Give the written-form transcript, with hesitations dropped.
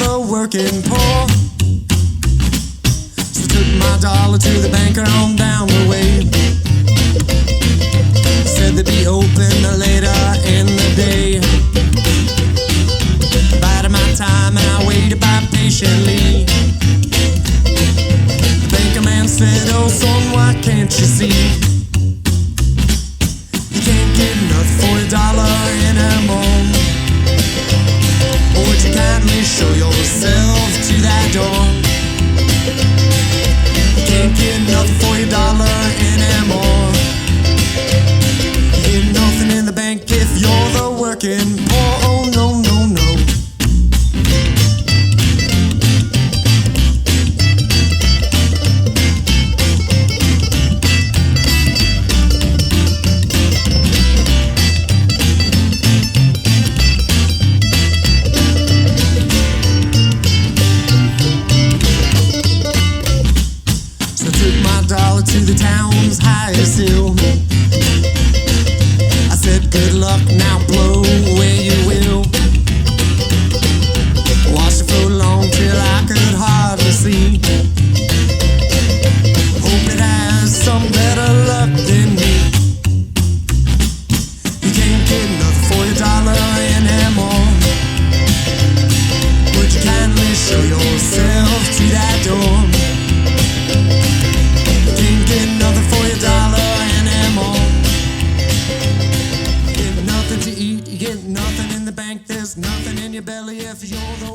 the working poor. So took my dollar to the banker on down the way. Said they'd be open later in the day. Bided my time and I waited by patiently. The banker man said, "Oh son, why can't you see? You can't get nothing for $1 anymore. Would you kindly show yourself to that door? You can't get nothing for $1 anymore. You get nothing in the bank if you're the working poor. Oh no, no, no." To the town's highest hill. I said, "Good luck, now blow where you will." Watched it float along till I could hardly see. Hope it has some better luck than me. You can't get nothing for $1 anymore. Would you kindly show yourself to that door? Get nothing for $1 anymore. You get nothing to eat, you get nothing in the bank. There's nothing in your belly if you're the